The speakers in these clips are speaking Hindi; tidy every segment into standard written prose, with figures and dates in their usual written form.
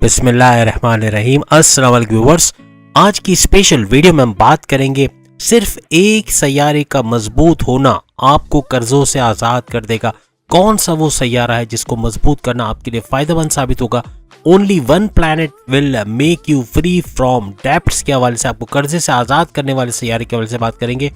बिस्मिल्लाहिर्रहमानिर्रहीम। अस्सलाम वालेकुम व्यूअर्स, आज की स्पेशल वीडियो में हम बात करेंगे सिर्फ एक सैयारे का मजबूत होना आपको कर्जों से आज़ाद कर देगा। कौन सा वो सैयारा है जिसको मजबूत करना आपके लिए फायदेमंद साबित होगा। Only one planet will make you free from debts के हवाले से, आपको कर्जे से आज़ाद करने वाले सैयारे के हवाले से बात करेंगे।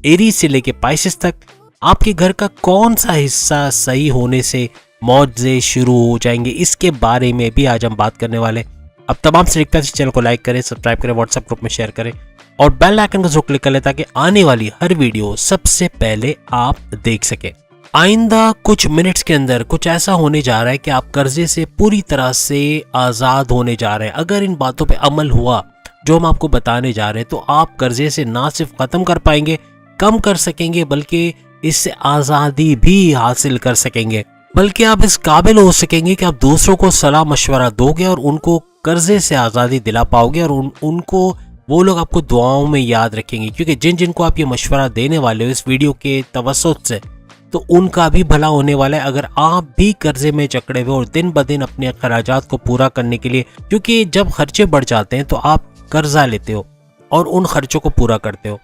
एरीज से लेके पाइसेस तक आपके घर का कौन सा हिस्सा सही होने से मौजे शुरू हो जाएंगे, इसके बारे में भी आज हम बात करने वाले। अब तमाम से रिक्वेस्ट है, चैनल को लाइक करें, सब्सक्राइब करें, व्हाट्सएप ग्रुप में शेयर करें और बेल आइकन को जरूर क्लिक कर लें ताकि आने वाली हर वीडियो सबसे पहले आप देख सकें। आइंदा कुछ मिनट्स के अंदर कुछ ऐसा होने जा रहा है कि आप कर्जे से पूरी तरह से आज़ाद होने जा रहे हैं। अगर इन बातों पर अमल हुआ जो हम आपको बताने जा रहे हैं, तो आप कर्जे से ना सिर्फ ख़त्म कर पाएंगे, कम कर सकेंगे, बल्कि इससे आज़ादी भी हासिल कर सकेंगे। बल्कि आप इस काबिल हो सकेंगे कि आप दूसरों को सलाह मशवरा दोगे और उनको कर्जे से आज़ादी दिला पाओगे और उनको वो लोग आपको दुआओं में याद रखेंगे, क्योंकि जिनको आप ये मशवरा देने वाले हो इस वीडियो के तवस्सुत से, तो उनका भी भला होने वाला है। अगर आप भी कर्जे में जकड़े हुए और दिन ब दिन अपने खर्चात को पूरा करने के लिए, क्योंकि जब खर्चे बढ़ जाते हैं तो आप कर्जा लेते हो और उन खर्चों को पूरा करते हो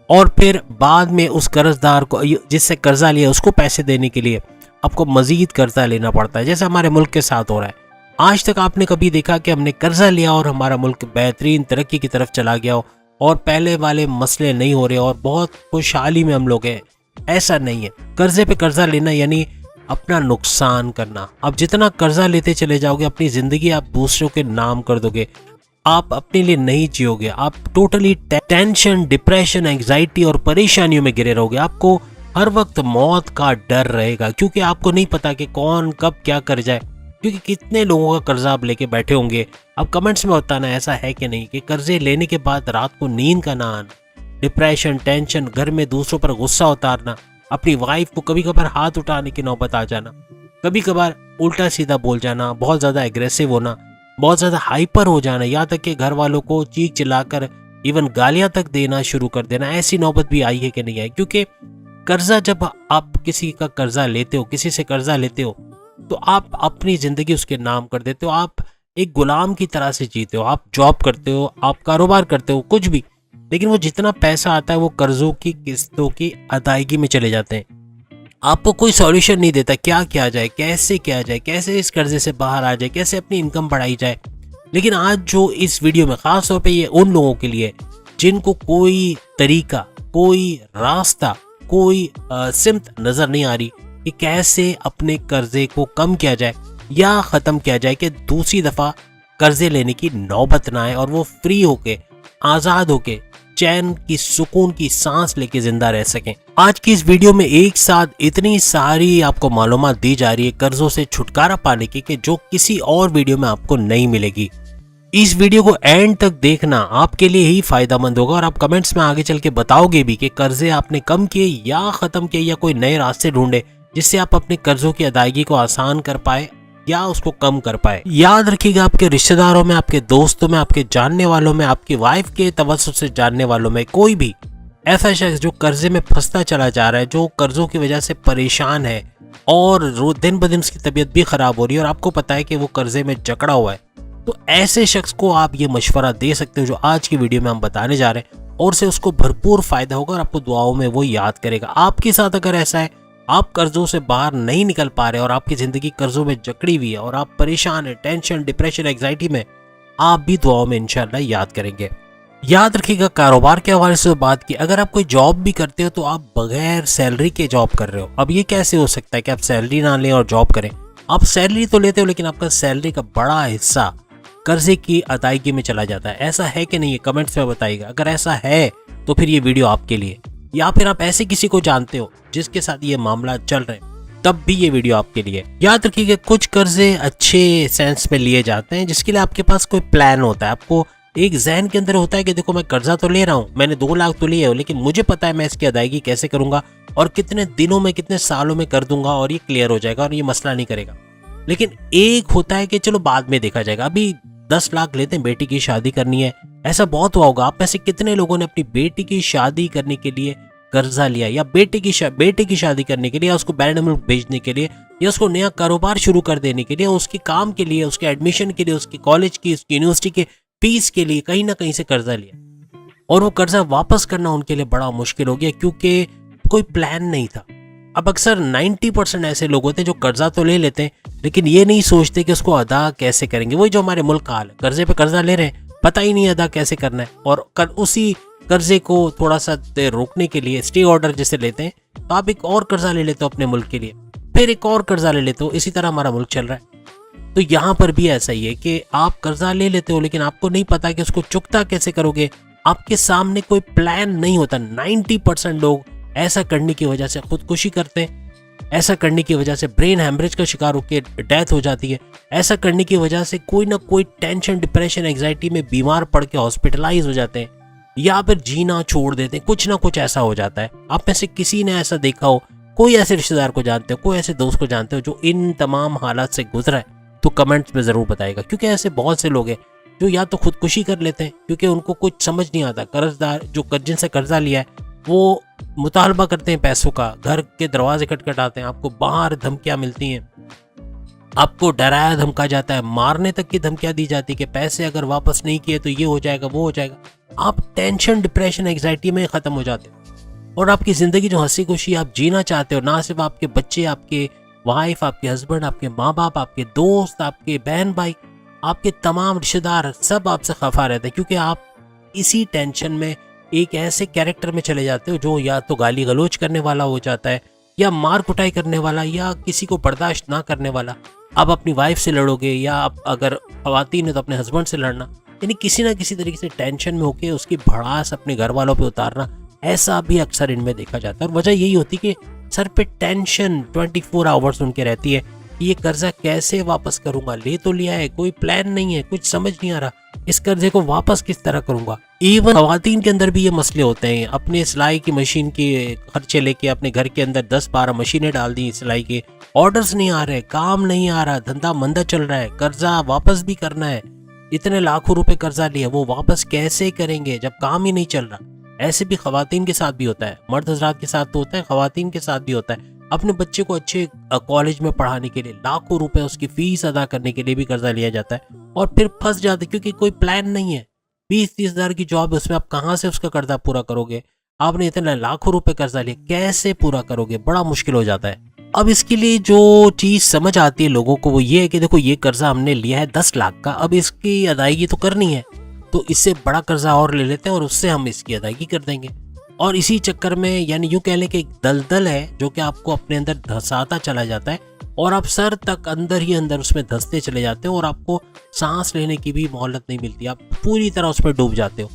और फिर बाद में उस कर्जदार को जिससे कर्जा लिया उसको पैसे देने के लिए आपको मजीद कर्जा लेना पड़ता है, जैसे हमारे मुल्क के साथ हो रहा है। आज तक आपने कभी देखा कि हमने कर्जा लिया और हमारा मुल्क बेहतरीन तरक्की की तरफ चला गया हो और पहले वाले मसले नहीं हो रहे और बहुत खुशहाली में हम लोग हैं? ऐसा नहीं है। कर्जे पे कर्जा लेना यानी अपना नुकसान करना। अब जितना कर्जा लेते चले जाओगे अपनी जिंदगी आप दूसरों के नाम कर दोगे, आप अपने लिए नहीं जियोगे, आप टोटली टेंशन, डिप्रेशन, एंग्जाइटी और परेशानियों में गिरे रहोगे। आपको हर वक्त मौत का डर रहेगा, क्योंकि आपको नहीं पता कि कौन कब क्या कर जाए, क्योंकि कितने लोगों का कर्जा आप लेके बैठे होंगे। अब कमेंट्स में बताना ऐसा है कि नहीं कि कर्जे लेने के बाद रात को नींद का ना आना, डिप्रेशन, टेंशन, घर में दूसरों पर गुस्सा उतारना, अपनी वाइफ को कभी कभार हाथ उठाने की नौबत आ जाना, कभी कभार उल्टा सीधा बोल जाना, बहुत ज़्यादा एग्रेसिव होना, बहुत ज़्यादा हाइपर हो जाना, यहाँ तक कि घर वालों को चीख चिल्लाकर इवन गालियाँ तक देना शुरू कर देना। ऐसी नौबत भी आई है कि नहीं आई? क्योंकि कर्जा, जब आप किसी का कर्जा लेते हो, किसी से कर्जा लेते हो, तो आप अपनी जिंदगी उसके नाम कर देते हो। आप एक गुलाम की तरह से जीते हो। आप जॉब करते हो, आप कारोबार करते हो, कुछ भी, लेकिन वो जितना पैसा आता है वो कर्जों की किस्तों की अदायगी में चले जाते हैं। आपको कोई सॉल्यूशन नहीं देता, क्या किया जाए, कैसे किया जाए, कैसे इस कर्जे से बाहर आ जाए, कैसे अपनी इनकम बढ़ाई जाए। लेकिन आज जो इस वीडियो में खास तौर पे ये उन लोगों के लिए जिनको कोई तरीका, कोई रास्ता, कोई सिमत नजर नहीं आ रही कि कैसे अपने कर्जे को कम किया जाए या खत्म किया जाए कि दूसरी दफा कर्जे लेने की नौबत ना आए और वो फ्री होके, आजाद होके, चैन की, सुकून की सांस लेके जिंदा रह सकें। आज की इस वीडियो में एक साथ इतनी सारी आपको मालूमात दी जा रही है कर्जों से छुटकारा पाने की कि जो किसी और वीडियो में आपको नहीं मिलेगी। इस वीडियो को एंड तक देखना आपके लिए ही फायदेमंद होगा और आप कमेंट्स में आगे चल के बताओगे भी कि कर्जे आपने कम किए या खत्म किए या कोई नए रास्ते ढूंढे जिससे आप अपने कर्जों की अदायगी को आसान कर पाए या उसको कम कर पाए। याद रखिएगा, आपके रिश्तेदारों में, आपके दोस्तों में, आपके जानने वालों में, आपकी वाइफ के तवज्जुह से जानने वालों में कोई भी ऐसा शख्स जो कर्जे में फंसता चला जा रहा है, जो कर्जों की वजह से परेशान है और दिन ब दिन उसकी तबीयत भी खराब हो रही है और आपको पता है कि वो कर्जे में जकड़ा हुआ है, तो ऐसे शख्स को आप ये मशवरा दे सकते हो जो आज की वीडियो में हम बताने जा रहे हैं और से उसको भरपूर फायदा होगा और आपको दुआओं में वो याद करेगा। आपके साथ अगर ऐसा है, आप कर्जों से बाहर नहीं निकल पा रहे और आपकी जिंदगी कर्जों में जकड़ी हुई है और आप परेशान है, टेंशन, डिप्रेशन, एंग्जाइटी में, आप भी दुआओं में इंशाल्लाह याद करेंगे। याद रखिएगा, कारोबार के हवाले से बात की, अगर आप कोई जॉब भी करते हो तो आप बगैर सैलरी के जॉब कर रहे हो। अब ये कैसे हो सकता है कि आप सैलरी ना लें और जॉब करें? आप सैलरी तो लेते हो लेकिन आपका सैलरी का बड़ा हिस्सा कर्जे की अदायगी में चला जाता है। ऐसा है कि नहीं? कमेंट्स में बताइएगा। अगर ऐसा है तो फिर ये वीडियो आपके लिए, या फिर आप ऐसे किसी को जानते हो जिसके साथ ये मामला चल रहे हैं, तब भी ये वीडियो आपके लिए। याद रखिएगा, कुछ कर्जे अच्छे सेंस में लिए जाते हैं जिसके लिए आपके पास कोई प्लान होता है। आपको एक जहन के अंदर होता है कि देखो मैं कर्जा तो ले रहा हूँ, मैंने 2 लाख तो लिए हो, लेकिन मुझे पता है मैं इसकी अदायगी कैसे करूंगा और कितने दिनों में, कितने सालों में कर दूंगा और ये क्लियर हो जाएगा और ये मसला नहीं करेगा। लेकिन एक होता है कि चलो बाद में देखा जाएगा, अभी 10 लाख लेते हैं, बेटी की शादी करनी है। ऐसा बहुत हुआ होगा, आप में से कितने लोगों ने अपनी बेटी की शादी करने के लिए कर्जा लिया या बेटे की शादी करने के लिए या उसको बैरन मुल्क भेजने के लिए या उसको नया कारोबार शुरू कर देने के लिए, उसके काम के लिए, उसके एडमिशन के लिए, उसके कॉलेज की, उसकी यूनिवर्सिटी के फीस के लिए कहीं ना कहीं से कर्जा लिया, और वो कर्जा वापस करना उनके लिए बड़ा मुश्किल हो गया क्योंकि कोई प्लान नहीं था। अब अक्सर 90% ऐसे लोग होते हैं जो कर्जा तो ले लेते हैं लेकिन ये नहीं सोचते कि उसको अदा कैसे करेंगे। वही जो हमारे मुल्क का हाल है, कर्जे पे कर्जा ले रहे हैं, पता ही नहीं अदा कैसे करना है, और उसी कर्जे को थोड़ा सा रोकने के लिए स्टे ऑर्डर जैसे लेते हैं, तो आप एक और कर्जा ले लेते हो अपने मुल्क के लिए, फिर एक और कर्जा ले लेते हो। इसी तरह हमारा मुल्क चल रहा है। तो यहाँ पर भी ऐसा ही है कि आप कर्जा ले लेते हो लेकिन आपको नहीं पता कि उसको चुकता कैसे करोगे, आपके सामने कोई प्लान नहीं होता। 90% लोग ऐसा करने की वजह से खुदकुशी करते हैं, ऐसा करने की वजह से ब्रेन हैमरेज का शिकार होकर डेथ हो जाती है, ऐसा करने की वजह से कोई ना कोई टेंशन, डिप्रेशन, एंग्जाइटी में बीमार पड़ के हॉस्पिटलाइज हो जाते हैं, या फिर जीना छोड़ देते हैं। कुछ ना कुछ ऐसा हो जाता है। आप में से किसी ने ऐसा देखा हो, कोई ऐसे रिश्तेदार को जानते हो, कोई ऐसे दोस्त को जानते हो जो इन तमाम हालात से गुजरा है, तो कमेंट्स में ज़रूर बताएगा। क्योंकि ऐसे बहुत से लोग हैं जो या तो खुदकुशी कर लेते हैं क्योंकि उनको कुछ समझ नहीं आता। कर्जदार जो जिनसे कर्जा लिया है वो मुतालबा करते हैं पैसों का, घर के दरवाजे खटखटाते हैं, आपको बाहर धमकियां मिलती हैं, आपको डराया धमका जाता है, मारने तक की धमकियां दी जाती है कि पैसे अगर वापस नहीं किए तो ये हो जाएगा, वो हो जाएगा। आप टेंशन, डिप्रेशन, एंग्जाइटी में ख़त्म हो जाते हो और आपकी ज़िंदगी जो हंसी खुशी आप जीना चाहते हो, ना सिर्फ आपके बच्चे, आपके वाइफ, आपके हस्बैंड, आपके माँ बाप, आपके दोस्त, आपके बहन भाई, आपके तमाम रिश्तेदार सब आपसे खफा रहते हैं क्योंकि आप इसी टेंशन में एक ऐसे कैरेक्टर में चले जाते हो जो या तो गाली गलौज करने वाला हो जाता है, या मार कुटाई करने वाला, या किसी को बर्दाश्त ना करने वाला। आप अपनी वाइफ से लड़ोगे, या आप अगर खवातीन है तो अपने हस्बैंड से लड़ना, यानी किसी ना किसी तरीके से टेंशन में होकर उसकी भड़ास अपने घर वालों पे उतारना, ऐसा भी अक्सर इनमें देखा जाता है। और वजह यही होती कि सर पे टेंशन 24 आवर्स उनके रहती है कि ये कर्जा कैसे वापस करूंगा, ले तो लिया है, कोई प्लान नहीं है, कुछ समझ नहीं आ रहा, इस कर्जे को वापस किस तरह करूंगा। इवन खवातीन के अंदर भी ये मसले होते हैं। अपने सिलाई की मशीन के खर्चे लेके अपने घर के अंदर 10-12 मशीनें डाल दी सिलाई के, ऑर्डर्स नहीं आ रहे, काम नहीं आ रहा, धंधा मंदा चल रहा है, कर्जा वापस भी करना है, इतने लाखों रुपए कर्जा लिया, वो वापस कैसे करेंगे जब काम ही नहीं चल रहा। ऐसे भी खवातीन के साथ भी होता है, मर्द हजरात के साथ तो होता है, खवातीन के साथ भी होता है। अपने बच्चे को अच्छे कॉलेज में पढ़ाने के लिए लाखों रुपए उसकी फीस अदा करने के लिए भी कर्जा लिया जाता है और फिर फंस जाते क्योंकि कोई प्लान नहीं है। 20-30 हज़ार की जॉब है, उसमें आप कहाँ से उसका कर्जा पूरा करोगे? आपने इतने लाखों रुपए कर्जा लिया, कैसे पूरा करोगे? बड़ा मुश्किल हो जाता है। अब इसके लिए जो चीज समझ आती है लोगों को वो ये है कि देखो ये कर्जा हमने लिया है 10 लाख का, अब इसकी अदायगी तो करनी है, तो इससे बड़ा कर्जा और ले लेते हैं और उससे हम इसकी अदायगी कर देंगे। और इसी चक्कर में यानी यूं कह लें कि एक दलदल है जो कि आपको अपने अंदर धंसाता चला जाता है और आप सर तक अंदर ही अंदर उसमें धंसते चले जाते हो और आपको सांस लेने की भी मोहलत नहीं मिलती, आप पूरी तरह उसमें डूब जाते हो।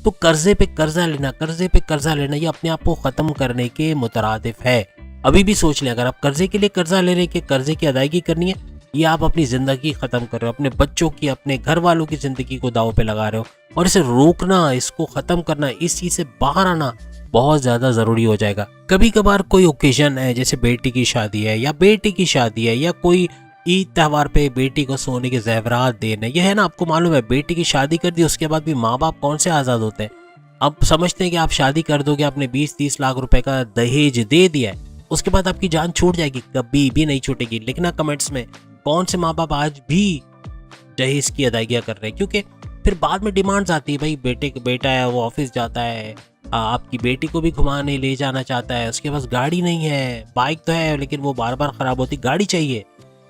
तो कर्जे पे कर्जा लेना, कर्जे पे कर्जा लेना, ये अपने आप को खत्म करने के मुतरादिफ है। अभी भी सोच लें, अगर आप कर्जे के लिए कर्जा ले रहे हैं कि कर्जे की अदायगी करनी है, ये आप अपनी जिंदगी खत्म कर रहे हो, अपने बच्चों की, अपने घर वालों की जिंदगी को दांव पे लगा रहे हो। और इसे रोकना, इसको खत्म करना, इस चीज से बाहर आना बहुत ज्यादा जरूरी हो जाएगा। कभी कभार कोई ओकेजन है, जैसे बेटी की शादी है या बेटी की शादी है या कोई ईद त्यौहार पे बेटी को सोने के जेवरात देने, यह है ना, आपको मालूम है बेटी की शादी कर दी उसके बाद भी माँ बाप कौन से आजाद होते हैं। अब समझते हैं कि आप शादी कर दोगे, आपने 20-30 लाख रुपए का दहेज दे दिया है, उसके बाद आपकी जान छूट जाएगी, कभी भी नहीं छूटेगी। लिखना कमेंट्स में कौन से माँ बाप आज भी दहेज की अदायगियाँ कर रहे हैं, क्योंकि फिर बाद में डिमांड्स आती है, भाई बेटा है वो ऑफिस जाता है, आपकी बेटी को भी घुमाने ले जाना चाहता है, उसके पास गाड़ी नहीं है, बाइक तो है लेकिन वो बार बार खराब होती, गाड़ी चाहिए,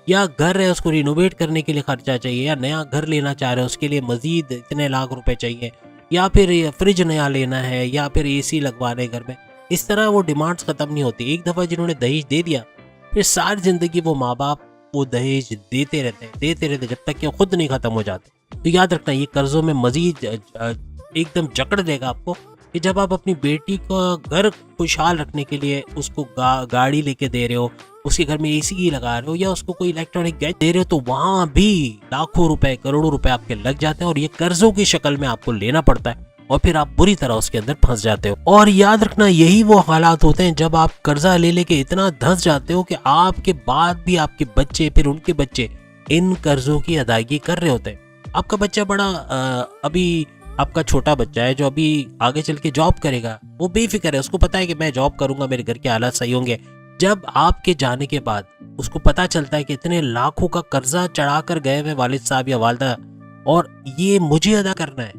या घर है उसको रिनोवेट करने के लिए खर्चा चाहिए, या नया घर लेना चाह रहे हो उसके लिए मजीद इतने लाख रुपए चाहिए, या फिर फ्रिज नया लेना है, या फिर एसी लगवाने घर में। इस तरह वो डिमांड्स खत्म नहीं होती। एक दफा जिन्होंने दहेज दे दिया फिर सारी जिंदगी वो माँ बाप वो दहेज देते रहते जब तक कि वो खुद नहीं खत्म हो जाते। तो याद रखना, ये कर्जों में मजीद एकदम जकड़ देगा आपको कि जब आप अपनी बेटी का घर खुशहाल रखने के लिए उसको गाड़ी लेके दे रहे हो, उसके घर में एसी लगा रहे हो, या उसको कोई इलेक्ट्रॉनिक गैजेट दे रहे हो, तो वहां भी लाखों रुपए, करोड़ों रुपए आपके लग जाते हैं और ये कर्जों की शक्ल में आपको लेना पड़ता है और फिर आप बुरी तरह उसके अंदर फंस जाते हो। और याद रखना, यही वो हालात होते हैं जब आप कर्जा ले लेके इतना धंस जाते हो कि आपके बाद भी आपके बच्चे, फिर उनके बच्चे इन कर्जों की अदायगी कर रहे होते हैं। आपका बच्चा बड़ा अभी आपका छोटा बच्चा है जो अभी आगे चल के जॉब करेगा, वो बेफिक्र है, उसको पता है कि मैं जॉब करूंगा, मेरे घर के हालात सही होंगे, जब आपके जाने के बाद उसको पता चलता है कि इतने लाखों का कर्जा चढ़ा कर गए हुए वालिद साहब या वालदा और ये मुझे अदा करना है,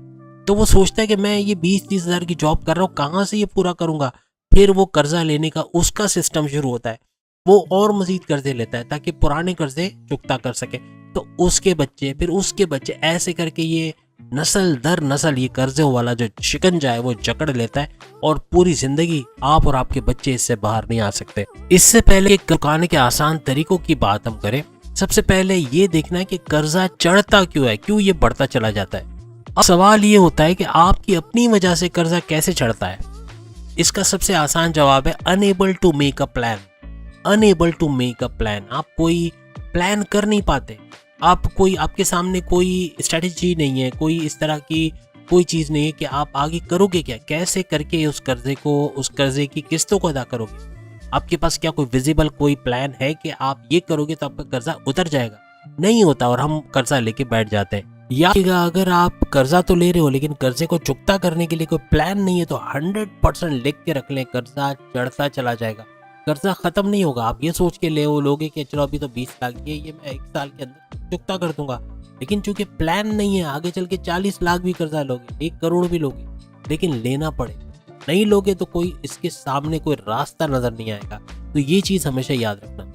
तो वो सोचता है कि मैं ये 20-30 हज़ार की जॉब कर रहा हूँ, कहाँ से ये पूरा करूंगा। फिर वो कर्जा लेने का उसका सिस्टम शुरू होता है, वो और मजीद कर्जे लेता है ताकि पुराने कर्जे चुकता कर सके। तो उसके बच्चे, फिर उसके बच्चे, ऐसे करके ये नस्ल दर नस्ल ये कर्जों वाला जो शिकंजा है वो जकड़ लेता है और पूरी जिंदगी आप और आपके बच्चे इससे बाहर नहीं आ सकते। इससे पहले चुकाने के आसान तरीकों की बात हम करें, सबसे पहले ये देखना है कि कर्जा चढ़ता क्यों है, क्यों ये बढ़ता चला जाता है। अब सवाल ये होता है कि आपकी अपनी वजह से कर्जा कैसे चढ़ता है। इसका सबसे आसान जवाब है unable to make a plan. Unable to make a plan, आप कोई प्लान कर नहीं पाते, आपके सामने कोई स्ट्रेटेजी नहीं है, कोई इस तरह की कोई चीज़ नहीं है कि आप आगे करोगे क्या, कैसे करके उस कर्जे की किस्तों को अदा करोगे। आपके पास क्या कोई विजिबल कोई प्लान है कि आप ये करोगे तो आपका कर्जा उतर जाएगा? नहीं होता और हम कर्जा लेके बैठ जाते हैं। या अगर आप कर्जा तो ले रहे हो लेकिन कर्जे को चुकता करने के लिए कोई प्लान नहीं है तो 100% लिख के रख लें, कर्जा चढ़ता चला जाएगा, कर्जा खत्म नहीं होगा। आप ये सोच के लोगे कि चलो अभी तो 20 लाख ये मैं 1 साल के अंदर चुकता कर दूंगा, लेकिन चूंकि प्लान नहीं है, आगे चल के 40 लाख भी कर्जा लोगे, 1 करोड़ भी लोगे, लेकिन लेना पड़ेगा। नहीं लोगे तो कोई इसके सामने कोई रास्ता नजर नहीं आएगा। तो ये चीज हमेशा याद रखना।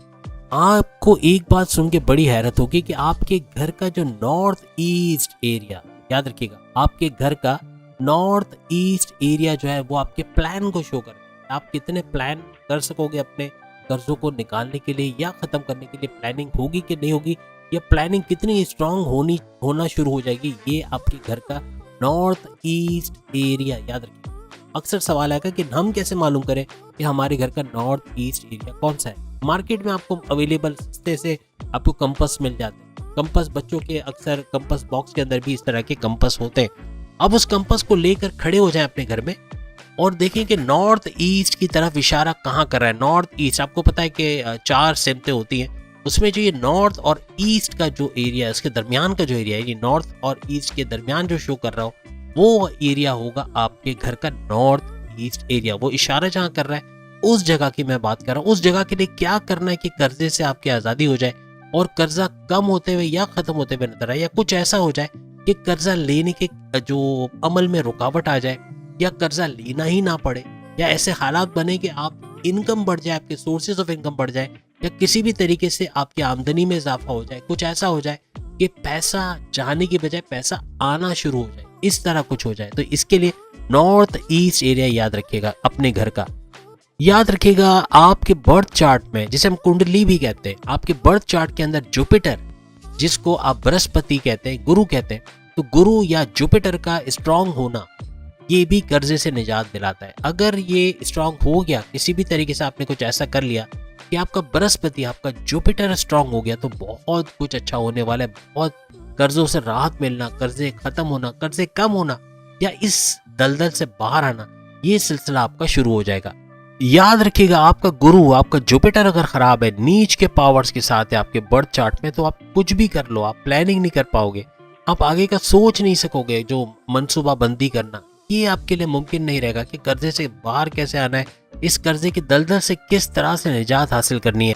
आपको एक बात सुन के बड़ी हैरत होगी कि आपके घर का जो नॉर्थ ईस्ट एरिया, याद रखिएगा, आपके घर का नॉर्थ ईस्ट एरिया जो है वो आपके प्लान को शो करे। आप कितने प्लान कर सकोगे अपने कर्जों को निकालने के लिए या खत्म करने के लिए, प्लानिंग होगी कि नहीं होगी, या प्लानिंग कितनी स्ट्रांग होना शुरू हो जाएगी, ये आपके घर का नॉर्थ ईस्ट एरिया याद रखिए। अक्सर सवाल आएगा कि हम कैसे मालूम करें कि हमारे घर का नॉर्थ ईस्ट एरिया कौन सा है। मार्केट में आपको अवेलेबल सस्ते से आपको कंपास मिल जाते हैं। कंपास बच्चों के अक्सर कंपास बॉक्स के अंदर भी इस तरह के कंपास होते हैं। अब उस कंपास को लेकर खड़े हो जाएं अपने घर में और देखें कि नॉर्थ ईस्ट की तरफ इशारा कहाँ कर रहा है। नॉर्थ ईस्ट, आपको पता है कि 4 सिमतें होती हैं, उसमें जो ये नॉर्थ और ईस्ट का जो एरिया है, उसके दरमियान का जो एरिया है, ये नॉर्थ और ईस्ट के दरमियान जो शो कर रहा हो वो एरिया होगा आपके घर का नॉर्थ ईस्ट एरिया। वो इशारा जहाँ कर रहा है उस जगह की मैं बात कर रहा हूँ। उस जगह के लिए क्या करना है कि कर्जे से आपकी आज़ादी हो जाए और कर्जा कम होते हुए या खत्म होते हुए नजर आए, या कुछ ऐसा हो जाए कि कर्जा लेने के जो अमल में रुकावट आ जाए, या कर्जा लेना ही ना पड़े, या ऐसे हालात बने कि आप इनकम बढ़ जाए, आपके सोर्सेज ऑफ इनकम बढ़ जाए, या किसी भी तरीके से आपकी आमदनी में इजाफा हो जाए। कुछ ऐसा हो जाए कि पैसा जाने की बजाय पैसा आना शुरू हो जाए, इस तरह कुछ हो जाए। तो इसके लिए नॉर्थ ईस्ट एरिया याद रखिएगा अपने घर का। याद रखिएगा आपके बर्थ चार्ट में, जिसे हम कुंडली भी कहते हैं, आपके बर्थ चार्ट के अंदर जुपिटर, जिसको आप बृहस्पति कहते हैं, गुरु कहते हैं, तो गुरु या जुपिटर का स्ट्रांग होना ये भी कर्जे से निजात दिलाता है। अगर ये स्ट्रांग हो गया, किसी भी तरीके से आपने कुछ ऐसा कर लिया कि आपका बृहस्पति, आपका जुपिटर स्ट्रांग हो गया, तो बहुत कुछ अच्छा होने वाला है। बहुत कर्जों से राहत मिलना, कर्जे खत्म होना, कर्जे कम होना, या इस दलदल से बाहर आना, ये सिलसिला आपका शुरू हो जाएगा। याद रखिएगा आपका गुरु, आपका जुपिटर अगर खराब है, नीच के पावर्स के साथ है आपके बर्थ चार्ट में, तो आप कुछ भी कर लो, आप प्लानिंग नहीं कर पाओगे, आप आगे का सोच नहीं सकोगे। जो मनसूबा बंदी करना, ये आपके लिए मुमकिन नहीं रहेगा कि कर्जे से बाहर कैसे आना है, इस कर्जे की दलदल से किस तरह से निजात हासिल करनी है।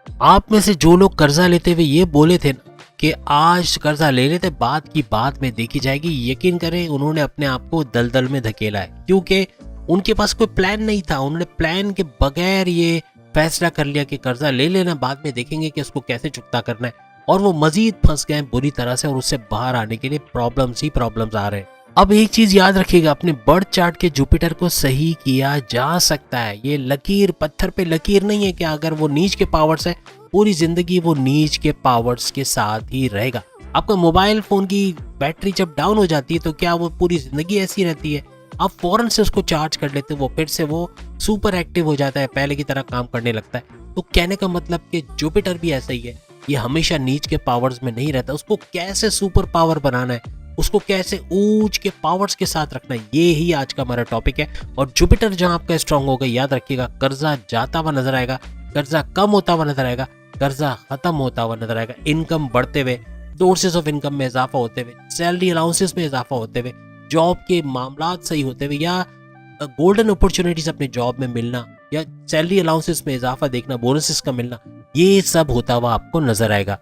आप में से जो लोग कर्जा लेते हुए ये बोले थे ना कि आज कर्जा ले लेते, बात की बात में देखी जाएगी, यकीन करें उन्होंने अपने आप को दलदल में धकेला है, क्योंकि उनके पास कोई प्लान नहीं था। उन्होंने प्लान के बगैर ये फैसला कर लिया कि कर्जा ले लेना, बाद में देखेंगे कि उसको कैसे चुकता करना है, और वो मजीद फंस गए बुरी तरह से, और उससे बाहर आने के लिए प्रॉब्लम्स ही प्रॉब्लम्स आ रहे हैं। अब एक चीज याद रखिएगा, अपने बर्थ चार्ट के जुपिटर को सही किया जा सकता है। ये लकीर, पत्थर पे लकीर नहीं है कि अगर वो नीच के पावर्स है, पूरी जिंदगी वो नीच के पावर्स के साथ ही रहेगा। आपका मोबाइल फोन की बैटरी जब डाउन हो जाती है तो क्या वो पूरी जिंदगी ऐसी रहती है? आप फौरन से उसको चार्ज कर लेते हो, वो फिर से वो सुपर एक्टिव हो जाता है, पहले की तरह काम करने लगता है। तो कहने का मतलब कि जुपिटर भी ऐसा ही है, ये हमेशा नीच के पावर्स में नहीं रहता। उसको कैसे सुपर पावर बनाना है, उसको कैसे ऊंच के पावर्स के साथ रखना है, ये ही आज का हमारा टॉपिक है। और जुपिटर जहां आपका स्ट्रांग होगा, याद रखिएगा कर्जा जाता हुआ नजर आएगा, कर्जा कम होता हुआ नजर आएगा, कर्जा खत्म होता हुआ नजर आएगा, इनकम बढ़ते हुए, सोर्सेज ऑफ इनकम में इजाफा होते हुए, सैलरी अलाउंसेस में इजाफा होते हुए, जॉब के मामलात सही होते हुए, या गोल्डन अपॉर्चुनिटीज अपने जॉब में मिलना, या सैलरी अलाउंसेस में इजाफा देखना, बोनसेस का मिलना, ये सब होता हुआ आपको नजर आएगा।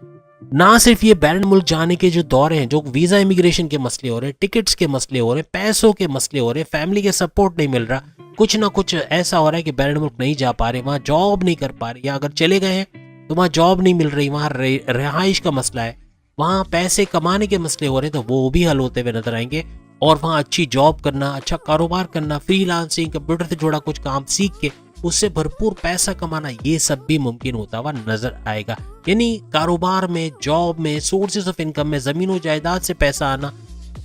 ना सिर्फ ये बैरन मुल्क जाने के जो दौरे हैं, जो वीजा इमिग्रेशन के मसले हो रहे हैं, टिकट्स के मसले हो रहे हैं, पैसों के मसले हो रहे हैं, फैमिली के सपोर्ट नहीं मिल रहा, कुछ ना कुछ ऐसा हो रहा है कि बैरन मुल्क नहीं जा पा रहे, वहाँ जॉब नहीं कर पा रहे, या अगर चले गए हैं तो वहाँ जॉब नहीं मिल रही, वहाँ रिहाइश का मसला है, वहाँ पैसे कमाने के मसले हो रहे हैं, तो वो भी हल होते हुए नजर आएंगे। और वहाँ अच्छी जॉब करना, अच्छा कारोबार करना, फ्रीलांसिंग, कंप्यूटर से जुड़ा कुछ काम सीख के उससे भरपूर पैसा कमाना, ये सब भी मुमकिन होता हुआ नजर आएगा। यानी कारोबार में, जॉब में, सोर्सेज ऑफ इनकम में, जमीनों जायदाद से पैसा आना,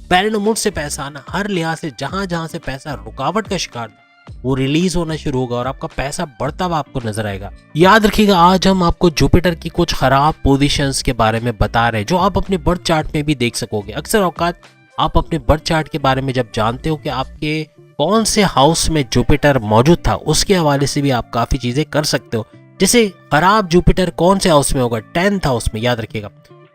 बैरन मुल्क से पैसा आना, हर लिहाज से जहां जहां से पैसा रुकावट का शिकार था वो रिलीज होना शुरू होगा और आपका पैसा बढ़ता हुआ आपको नजर आएगा। याद रखिएगा, आज हम आपको जुपिटर की कुछ खराब पोजीशंस के बारे में बता रहे हैं जो आप अपने बर्थ चार्ट में भी देख सकोगे। अक्सर औकात आप अपने बर्थ चार्ट के बारे में जब जानते हो कि आपके कौन से हाउस में जुपिटर मौजूद था, उसके हवाले से भी आप काफी चीजें कर सकते हो। जैसे खराब जुपिटर कौन से हाउस में होगा, 10th हाउस में। याद रखिएगा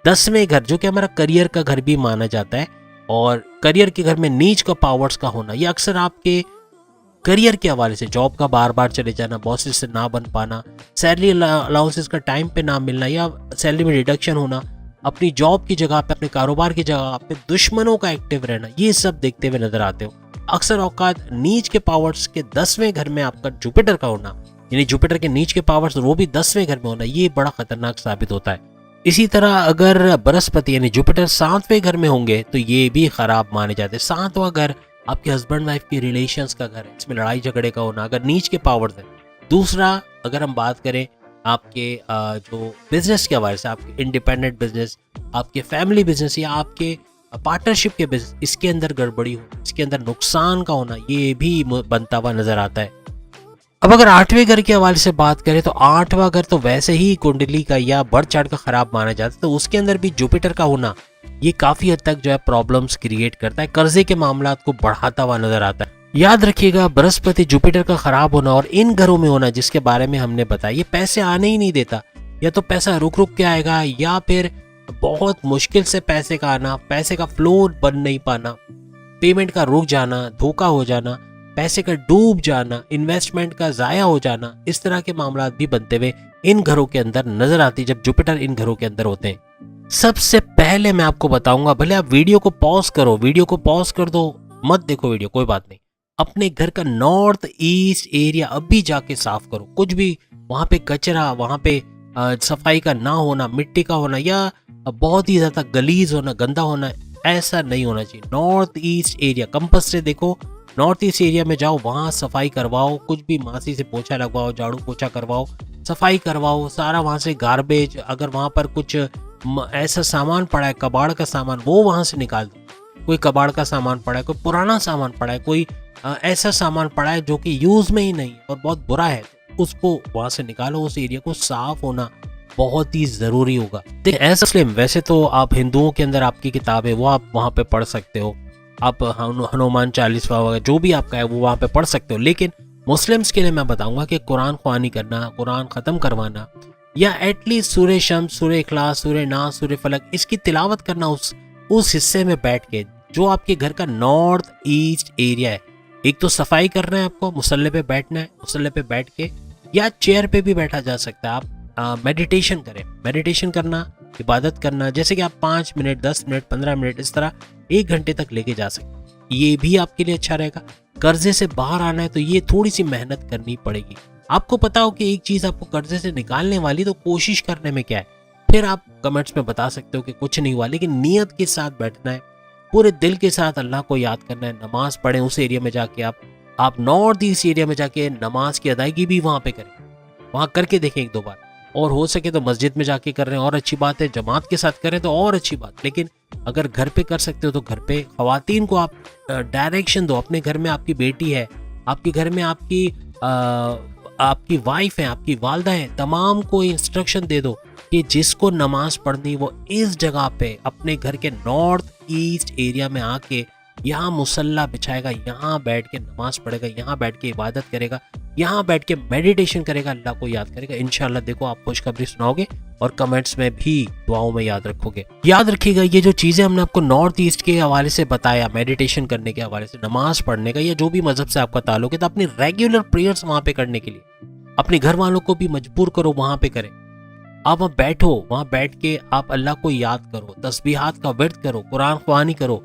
10वें घर, जो कि हमारा करियर का घर भी माना जाता है, और करियर के घर में नीच का पावर्स का होना, यह अक्सर आपके करियर के हवाले से, जॉब का बार बार चले जाना, बॉसेस से ना बन पाना, सैलरी अलाउंसेस का टाइम पे ना मिलना, या सैलरी में रिडक्शन होना, अपनी जॉब की जगह पे, अपने कारोबार की जगह पे दुश्मनों का एक्टिव रहना, ये सब देखते हुए नजर आते हो। अक्सर औकात नीच के पावर्स के 10वें घर में आपका जुपिटर का होना, यानी जुपिटर के नीच के पावर्स वो भी 10वें घर में होना, ये बड़ा खतरनाक साबित होता है। इसी तरह अगर बृहस्पति यानी जुपिटर 7वें घर में होंगे तो ये भी खराब माने जाते हैं। 7वां घर आपके हस्बैंड वाइफ की रिलेशंस का घर है, इसमें लड़ाई झगड़े का होना अगर नीच के पावर्स है। दूसरा, अगर हम बात करें आपके जो बिजनेस के हवाले से, आपके इंडिपेंडेंट बिजनेस, आपके फैमिली बिजनेस, या आपके पार्टनरशिप के बिजनेस, इसके अंदर गड़बड़ी हो, इसके अंदर नुकसान का होना, ये भी बनता हुआ नजर आता है। अब अगर 8वें घर के हवाले से बात करें तो 8वां घर तो वैसे ही कुंडली का या बर्थ चार्ट का खराब माना जाता है, तो उसके अंदर भी जुपिटर का होना ये काफी हद तक जो है प्रॉब्लम्स क्रिएट करता है, कर्जे के मामलात को बढ़ाता हुआ नजर आता है। याद रखिएगा, बृहस्पति जुपिटर का खराब होना और इन घरों में होना जिसके बारे में हमने बताया, ये पैसे आने ही नहीं देता, या तो पैसा रुक रुक के आएगा, या फिर बहुत मुश्किल से पैसे का आना, पैसे का फ्लो बन नहीं पाना, पेमेंट का रुक जाना, धोखा हो जाना, पैसे का डूब जाना, इन्वेस्टमेंट का जाया हो जाना, इस तरह के मामला भी बनते हुए इन घरों के अंदर नजर आती जब जुपिटर इन घरों के अंदर होते हैं। सबसे पहले मैं आपको बताऊंगा, भले आप वीडियो को पॉज करो, वीडियो को पॉज कर दो, मत देखो वीडियो, कोई बात नहीं, अपने घर का नॉर्थ ईस्ट एरिया अभी जाके साफ करो। कुछ भी वहां पे कचरा, वहां पे सफाई का ना होना, मिट्टी का होना, या बहुत ही ज्यादा गलीज होना, गंदा होना, ऐसा नहीं होना चाहिए। नॉर्थ ईस्ट एरिया कंपास से देखो, नॉर्थ ईस्ट एरिया में जाओ, वहां सफाई करवाओ, कुछ भी मासी से पोछा लगवाओ, झाड़ू पोछा करवाओ, सफाई करवाओ, सारा वहां से गार्बेज, अगर वहां पर कुछ ऐसा सामान पड़ा है, कबाड़ का सामान, वो वहां से निकाल दो। कोई कबाड़ का सामान पड़ा है, कोई पुराना सामान पड़ा है, कोई ऐसा सामान पड़ा है जो कि यूज में ही नहीं और बहुत बुरा है, उसको वहां से निकालो। उस एरिया को साफ होना बहुत ही जरूरी होगा। ऐसा मुस्लिम, वैसे तो आप हिंदुओं के अंदर आपकी किताब है वो आप वहां पे पढ़ सकते हो, आप हनुमान चालीसा वगैरह जो भी आपका है वो वहां पे पढ़ सकते हो, लेकिन मुस्लिम्स के लिए मैं बताऊंगा कि कुरान ख्वानी करना, कुरान खत्म करवाना, या एटलीस्ट सूरह शम्स, सूरह इखलास, सूरह नास, सूरह फलक, इसकी तिलावत करना उस हिस्से में बैठ के जो आपके घर का नॉर्थ ईस्ट एरिया है। एक तो सफाई करना है आपको, मुसल्ले पे बैठना है, मुसल्ले पे बैठ के या चेयर पे भी बैठा जा सकता है। आप मेडिटेशन करें, मेडिटेशन करना, इबादत करना, जैसे कि आप 5 मिनट, 10 मिनट, 15 मिनट, इस तरह 1 घंटे तक लेके जा सकते हैं, ये भी आपके लिए अच्छा रहेगा। कर्जे से बाहर आना है तो ये थोड़ी सी मेहनत करनी पड़ेगी। आपको पता हो कि एक चीज आपको कर्जे से निकालने वाली, तो कोशिश करने में क्या है, फिर आप कमेंट्स में बता सकते हो कि कुछ नहीं हुआ, लेकिन नियत के साथ बैठना है, पूरे दिल के साथ अल्लाह को याद करना है, नमाज पढ़ें उस एरिया में जाके, आप नॉर्थ ईस्ट एरिया में जाके नमाज की अदायगी भी वहां पे करें, वहां करके देखें 1-2 बार, और हो सके तो मस्जिद में जाके कर रहे हैं और अच्छी बात है, जमात के साथ करें तो और अच्छी बात। लेकिन अगर घर पे कर सकते हो तो घर पे खवातीन को आप डायरेक्शन दो। अपने घर में आपकी बेटी है, आपके घर में आपकी वाइफ है, आपकी वालदा है, तमाम को इंस्ट्रक्शन दे दो कि जिसको नमाज पढ़नी वो इस जगह पे अपने घर के नॉर्थ ईस्ट एरिया में आके यहाँ मुसल्ला बिछाएगा, यहाँ बैठ के नमाज पढ़ेगा, यहाँ बैठ के इबादत करेगा। यहाँ बैठ के मेडिटेशन करेगा, अल्लाह को याद करेगा, इंशाल्लाह देखो आप खुशखबरी सुनाओगे और कमेंट्स में भी दुआओं में याद रखोगे। याद रखिएगा ये जो चीजें हमने आपको नॉर्थ ईस्ट के हवाले से बताया, मेडिटेशन करने के हवाले से, नमाज पढ़ने का, या जो भी मजहब से आपका ताल्लुक है, तो अपनी रेगुलर प्रेयर्स वहां पे करने के लिए अपने घर वालों को भी मजबूर करो वहां पे करें। आप वहां बैठो, वहां बैठ के आप अल्लाह को याद करो, तस्बीहात का विर्द करो, कुरान ख्वानी करो,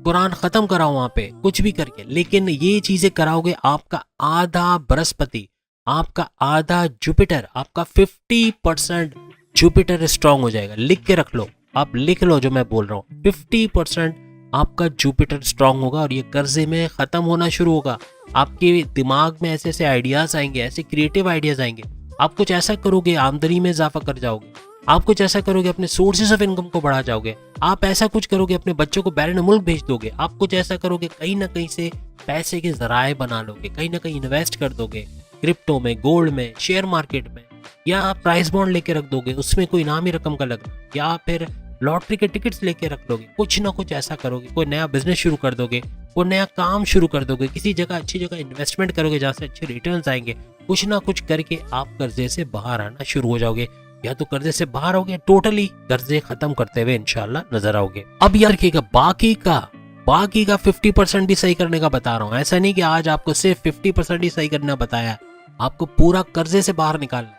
कुरान खत्म कराओ वहां पे कुछ भी करके। लेकिन ये चीजें कराओगे आपका आधा बृहस्पति, आपका आधा जुपिटर, आपका 50% जुपिटर स्ट्रांग हो जाएगा। लिख के रख लो, आप लिख लो जो मैं बोल रहा हूँ, 50% आपका जुपिटर स्ट्रांग होगा और ये कर्जे में खत्म होना शुरू होगा। आपके दिमाग में ऐसे ऐसे आइडियाज आएंगे, ऐसे क्रिएटिव आइडियाज आएंगे। आप कुछ ऐसा करोगे, आमदनी में इजाफा कर जाओगे। आप कुछ ऐसा करोगे, अपने सोर्सेज ऑफ इनकम को बढ़ा जाओगे। आप ऐसा कुछ करोगे, अपने बच्चों को बैरून मुल्क भेज दोगे। आप कुछ ऐसा करोगे, कहीं ना कहीं से पैसे के जराए बना लोगे, कहीं ना कहीं इन्वेस्ट कर दोगे, क्रिप्टो में, गोल्ड में, शेयर मार्केट में, या आप प्राइस बॉन्ड लेके रख दोगे, उसमें कोई इनामी रकम का लग, या फिर लॉटरी के टिकट्स लेके रख लोगे। कुछ ना कुछ ऐसा करोगे, कोई नया बिजनेस शुरू कर दोगे, कोई नया काम शुरू कर दोगे, किसी जगह अच्छी जगह इन्वेस्टमेंट करोगे जहाँ से अच्छे रिटर्न्स आएंगे। कुछ ना कुछ करके आप कर्जे से बाहर आना शुरू हो जाओगे, या तो कर्जे से बाहर आओगे, टोटली कर्जे खत्म करते हुए इंशाल्लाह नजर आओगे। अब याद रखिएगा, बाकी का 50% भी सही करने का बता रहा हूँ। ऐसा नहीं कि आज आपको सिर्फ 50% ही सही करना बताया, आपको पूरा कर्जे से बाहर निकालना।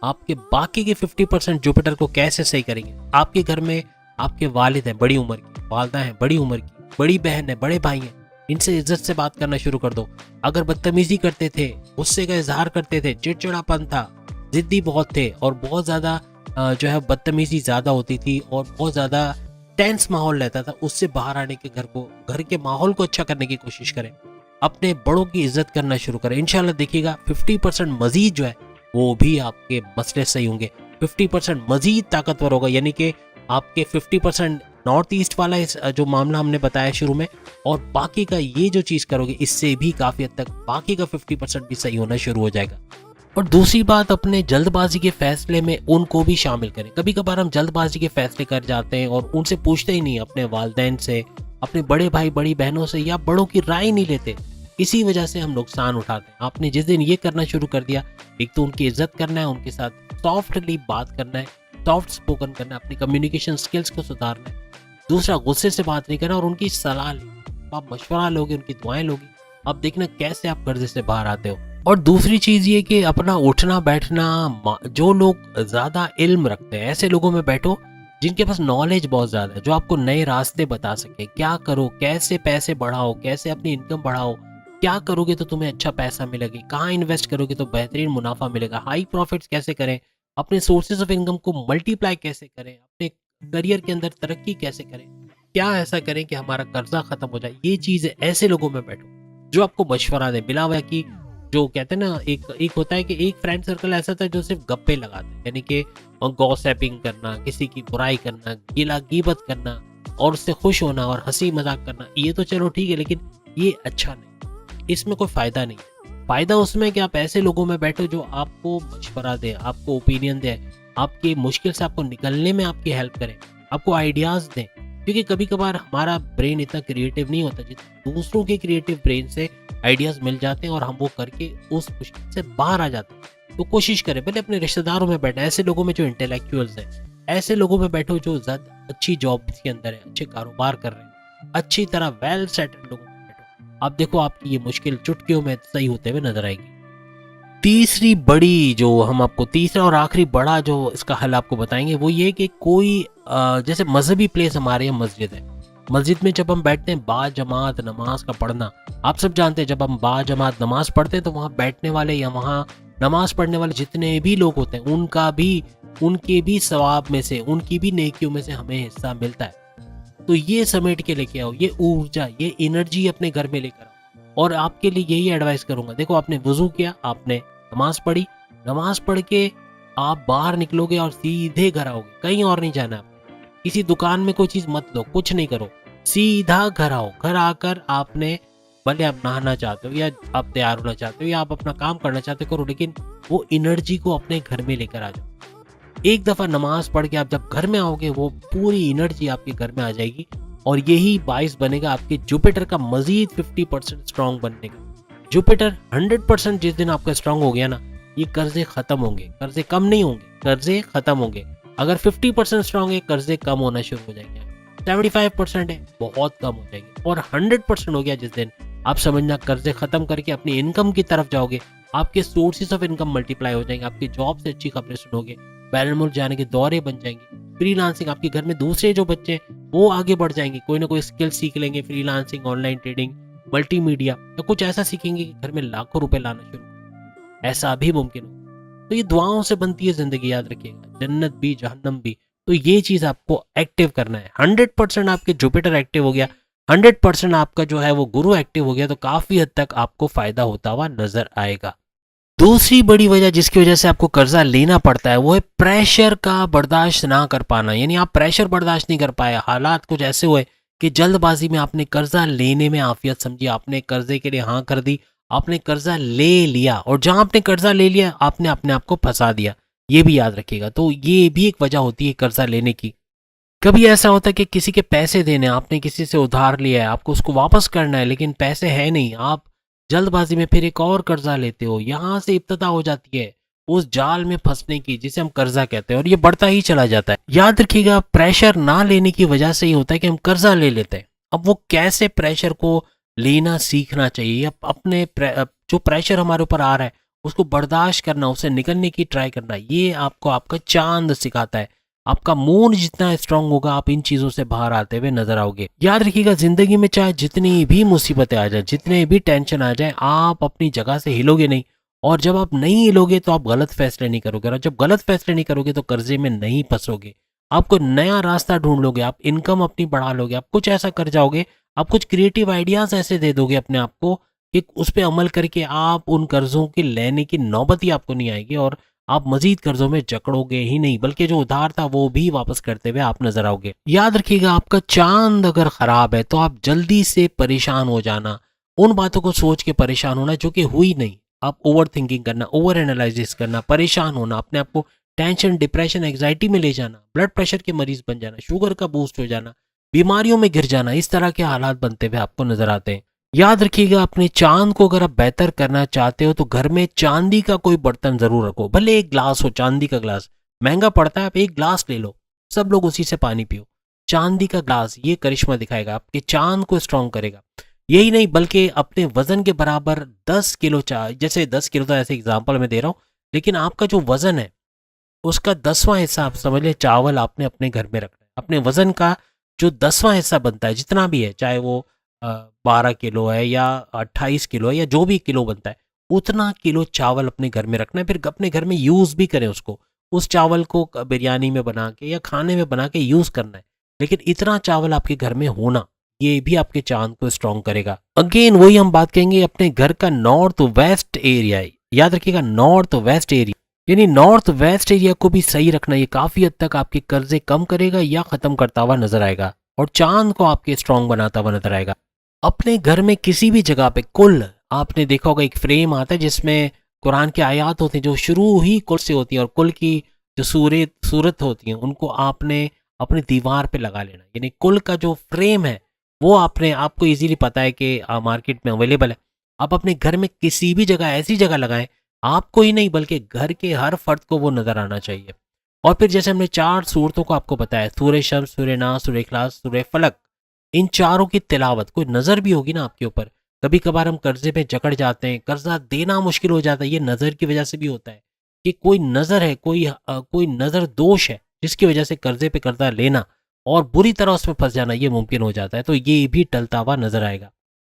आपके बाकी के 50% जुपिटर को कैसे सही करेंगे? आपके घर में आपके वालिद हैं बड़ी उम्र की, वालदा हैं बड़ी उम्र की, बड़ी बहन है, बड़े भाई हैं, इनसे इज्जत से बात करना शुरू कर दो। अगर बदतमीजी करते थे, गुस्से का इजहार करते थे, चिड़चिड़ापन था, जिद्दी बहुत थे और बहुत ज्यादा जो है बदतमीजी ज्यादा होती थी और बहुत ज्यादा टेंस माहौल रहता था, उससे बाहर आने के घर के माहौल को अच्छा करने की कोशिश करें। अपने बड़ों की इज्जत करना शुरू करें। इंशाल्लाह देखिएगा 50% मजीद जो है वो भी आपके मसले सही होंगे, 50% मजीद ताकतवर होगा। यानी कि आपके 50% नॉर्थ ईस्ट वाला जो मामला हमने बताया शुरू में, और बाकी का ये जो चीज़ करोगे इससे भी काफ़ी हद तक बाकी का 50% भी सही होना शुरू हो जाएगा। और दूसरी बात, अपने जल्दबाजी के फैसले में उनको भी शामिल करें। कभी कभार हम जल्दबाजी के फैसले कर जाते हैं और उनसे पूछते ही नहीं, अपने वालिदैन से, अपने बड़े भाई बड़ी बहनों से, या बड़ों की राय नहीं लेते। इसी वजह से हम नुकसान उठाते हैं। आपने जिस दिन ये करना शुरू कर दिया, एक तो उनकी इज्जत करना है, उनके साथ सॉफ्टली बात करना है, सॉफ्ट स्पोकन करना है, अपनी कम्युनिकेशन स्किल्स को सुधारना है। दूसरा, गुस्से से बात नहीं करना और उनकी सलाह लें। आप मशवरा लोगे, उनकी दुआएं लोगे, अब देखना कैसे आप कर्जे से बाहर आते हो। और दूसरी चीज ये कि अपना उठना बैठना, जो लोग ज्यादा इल्म रखते हैं ऐसे लोगों में बैठो जिनके पास नॉलेज बहुत ज्यादा है, जो आपको नए रास्ते बता सके, क्या करो, कैसे पैसे बढ़ाओ, कैसे अपनी इनकम बढ़ाओ, क्या करोगे तो तुम्हें अच्छा पैसा मिलेगा, कहाँ इन्वेस्ट करोगे तो बेहतरीन मुनाफा मिलेगा, हाई प्रॉफिट्स कैसे करें, अपने सोर्सेज ऑफ इनकम को मल्टीप्लाई कैसे करें, अपने करियर के अंदर तरक्की कैसे करें, क्या ऐसा करें कि हमारा कर्जा खत्म हो जाए। ये चीज ऐसे लोगों में बैठो जो आपको मशवरा दे, बिला वजह की। जो कहते हैं ना, एक होता है कि एक फ्रेंड सर्कल ऐसा था जो सिर्फ गप्पे लगाते हैं, यानी कि गॉसिपिंग करना, किसी की बुराई करना, गिला गीबत करना और उससे खुश होना और हंसी मजाक करना। ये तो चलो ठीक है, लेकिन ये अच्छा नहीं, इसमें कोई फायदा नहीं। फायदा उसमें कि आप ऐसे लोगों में बैठो जो आपको मशवरा दे, आपको ओपिनियन दे, आपके मुश्किल से आपको निकलने में आपकी हेल्प करें, आपको आइडियाज दें। क्योंकि कभी कभार हमारा ब्रेन इतना क्रिएटिव नहीं होता जितना दूसरों के क्रिएटिव ब्रेन से आइडियाज मिल जाते हैं और हम वो करके उस मुश्किल से बाहर आ जाते हैं। तो कोशिश करें, पहले अपने रिश्तेदारों में बैठे, ऐसे लोगों में जो इंटेलेक्चुअल्स हैं, ऐसे लोगों में बैठो जो ज्यादा अच्छी जॉब के अंदर है, अच्छे कारोबार कर रहे हैं, अच्छी तरह वेल सेटल्ड लोगों में बैठो। आप देखो आपकी ये मुश्किल चुटकियों में सही होते हुए नजर आएगी। तीसरी बड़ी जो हम आपको, तीसरा और आखिरी बड़ा जो इसका हल आपको बताएंगे वो ये कि कोई जैसे मजहबी प्लेस हमारे यहाँ मस्जिद है, मस्जिद में जब हम बैठते हैं बाजमात नमाज का पढ़ना, आप सब जानते हैं जब हम बाजमात नमाज पढ़ते हैं तो वहाँ बैठने वाले या वहाँ नमाज पढ़ने वाले जितने भी लोग होते हैं उनके भी सवाब में से, उनकी भी नेकियों में से हमें हिस्सा मिलता है। तो ये समेट के लेके आओ, ये ऊर्जा, ये एनर्जी अपने घर में लेकर आओ। और आपके लिए यही एडवाइस करूंगा, देखो आपने वुजू किया, आपने नमाज पढ़ी, नमाज पढ़ के आप बाहर निकलोगे और सीधे घर आओगे, कहीं और नहीं जाना। किसी दुकान में कोई चीज मत लो, कुछ नहीं करो, सीधा घर आओ। घर आकर आपने, भले आप नहाना चाहते हो या आप तैयार होना चाहते हो या आप अपना काम करना चाहते हो, करो, लेकिन वो एनर्जी को अपने घर में लेकर आ जाओ। एक दफा नमाज पढ़ के आप जब घर में आओगे, वो पूरी एनर्जी आपके घर में आ जाएगी और यही बाइस बनेगा आपके जुपिटर का मजीद 50% स्ट्रांग बनने का। जुपिटर 100% जिस दिन आपका स्ट्रांग हो गया ना, ये कर्जे खत्म होंगे, कर्जे कम नहीं होंगे, कर्जे खत्म होंगे। अगर 50% स्ट्रांग है, कर्जे कम होना शुरू हो जाएंगे। 75% है, बहुत कम हो जाएंगे। और 100% हो गया जिस दिन, आप समझना कर्जे खत्म करके अपनी इनकम की तरफ जाओगे, आपके सोर्सेज ऑफ इनकम मल्टीप्लाई हो जाएंगे, आपकी जॉब से अच्छी खबरें सुनोगे, बैरन मुल्क जाने के दौरे बन जाएंगे, फ्रीलांसिंग, आपके घर में दूसरे जो बच्चे वो आगे बढ़ जाएंगे, कोई ना कोई स्किल सीख लेंगे, फ्रीलांसिंग, ऑनलाइन ट्रेडिंग, मल्टीमीडिया या कुछ ऐसा सीखेंगे कि घर में लाखों रुपए लाना शुरू करें। ऐसा भी मुमकिन हो। तो ये दुआओं से बनती है जिंदगी, याद रखिएगा, जन्नत भी जहन्नम भी। तो ये चीज आपको एक्टिव करना है। 100% आपके जुपिटर एक्टिव हो गया, 100% आपका जो है वो गुरु एक्टिव हो गया, तो काफी हद तक आपको फायदा होता हुआ नजर आएगा। दूसरी बड़ी वजह जिसकी वजह से आपको कर्जा लेना पड़ता है वो है प्रेशर का बर्दाश्त ना कर पाना। यानी आप प्रेशर बर्दाश्त नहीं कर पाए, हालात कुछ ऐसे हुए कि जल्दबाजी में आपने कर्जा लेने में आफियत समझी, आपने कर्जे के लिए हाँ कर दी, आपने कर्जा ले लिया, और जहां आपने कर्जा ले लिया आपने अपने आप को फंसा दिया। ये भी याद रखिएगा। तो ये भी एक वजह होती है कर्जा लेने की। कभी ऐसा होता है कि किसी के पैसे देने, आपने किसी से उधार लिया है, आपको उसको वापस करना है, लेकिन पैसे है नहीं, आप जल्दबाजी में फिर एक और कर्जा लेते हो, यहां से इब्तदा हो जाती है उस जाल में फंसने की जिसे हम कर्जा कहते हैं, और ये बढ़ता ही चला जाता है। याद रखिएगा, प्रेशर ना लेने की वजह से ही होता है कि हम कर्जा ले लेते हैं। अब वो कैसे प्रेशर को लेना सीखना चाहिए, अपने जो प्रेशर हमारे ऊपर आ रहा है उसको बर्दाश्त करना, उससे निकलने की ट्राई करना, ये आपको आपका चांद सिखाता है। आपका मून जितना स्ट्रांग होगा, आप इन चीजों से बाहर आते हुए नजर आओगे। याद रखिएगा, जिंदगी में चाहे जितनी भी मुसीबतें आ जाए, जितने भी टेंशन आ जाए, आप अपनी जगह से हिलोगे नहीं। और जब आप नहीं हिलोगे तो आप गलत फैसले नहीं करोगे, और जब गलत फैसले नहीं करोगे तो कर्जे में नहीं फंसोगे। आप कोई नया रास्ता ढूंढ लोगे, आप इनकम अपनी बढ़ा लोगे, आप कुछ ऐसा कर जाओगे, आप कुछ क्रिएटिव आइडियाज ऐसे दे दोगे अपने आप को कि उस पर अमल करके आप उन कर्जों के लेने की नौबत ही आपको नहीं आएगी, और आप मजीद कर्जों में जकड़ोगे ही नहीं, बल्कि जो उधार था वो भी वापस करते हुए आप नजर आओगे। याद रखिएगा, आपका चांद अगर खराब है तो आप जल्दी से परेशान हो जाना, उन बातों को सोच के परेशान होना जो कि हुई नहीं, आप ओवर थिंकिंग करना, ओवर एनालिसिस करना, परेशान होना, अपने आप को टेंशन, डिप्रेशन, एंग्जाइटी में ले जाना, ब्लड प्रेशर के मरीज बन जाना, शुगर का बूस्ट हो जाना, बीमारियों में गिर जाना, इस तरह के हालात बनते हुए आपको नजर आते हैं। याद रखिएगा, अपने चांद को अगर आप बेहतर करना चाहते हो तो घर में चांदी का कोई बर्तन जरूर रखो, भले एक ग्लास हो, चांदी का ग्लास महंगा पड़ता है, आप एक ग्लास ले लो, सब लोग उसी से पानी पियो। चांदी का ग्लास ये करिश्मा दिखाएगा, आपके चांद को स्ट्रांग करेगा। यही नहीं बल्कि अपने वजन के बराबर 10 किलो जैसे 10 किलो तो ऐसे एग्जाम्पल मैं दे रहा हूँ, लेकिन आपका जो वजन है उसका 10वां हिस्सा आप समझ लें चावल आपने अपने घर में रखना है। अपने वजन का जो 10वां हिस्सा बनता है, जितना भी है, चाहे वो 12 किलो है या 28 किलो है या जो भी किलो बनता है, उतना किलो चावल अपने घर में रखना है। फिर अपने घर में यूज़ भी करें उसको, उस चावल को बिरयानी में बना के या खाने में बना के यूज़ करना है, लेकिन इतना चावल आपके घर में होना, ये भी आपके चांद को स्ट्रॉन्ग करेगा। अगेन वही हम बात कहेंगे, अपने घर का नॉर्थ वेस्ट एरिया, याद रखिएगा नॉर्थ वेस्ट एरिया, यानी नॉर्थ वेस्ट एरिया को भी सही रखना, ये काफ़ी हद तक आपके कर्जे कम करेगा या ख़त्म करता हुआ नजर आएगा, और चांद को आपके स्ट्रॉन्ग बनाता हुआ नजर आएगा। अपने घर में किसी भी जगह पे कुल, आपने देखा होगा एक फ्रेम आता है जिसमें कुरान की आयत होती है जो शुरू ही कुल से होती है, और कुल की जो सूरत होती है उनको आपने अपनी दीवार पे लगा लेना। यानी कुल का जो फ्रेम है वो आपको इजीली पता है कि मार्केट में अवेलेबल है। आप अपने घर में किसी भी जगह ऐसी जगह लगाएं, आपको ही नहीं बल्कि घर के हर फर्द को वो नजर आना चाहिए। और फिर जैसे हमने 4 सूरतों को आपको बताया, सूरह शम्स, सूरह नास, सूरह इखलास, सूरह फलक, इन चारों की तिलावत कोई नज़र भी होगी ना आपके ऊपर। कभी कभार हम कर्जे पे जकड़ जाते हैं, कर्जा देना मुश्किल हो जाता है, ये नज़र की वजह से भी होता है कि कोई नज़र है, कोई नज़र दोष है जिसकी वजह से कर्जे पे कर्जा लेना और बुरी तरह उसमें फंस जाना ये मुमकिन हो जाता है। तो ये भी टलता हुआ नजर आएगा।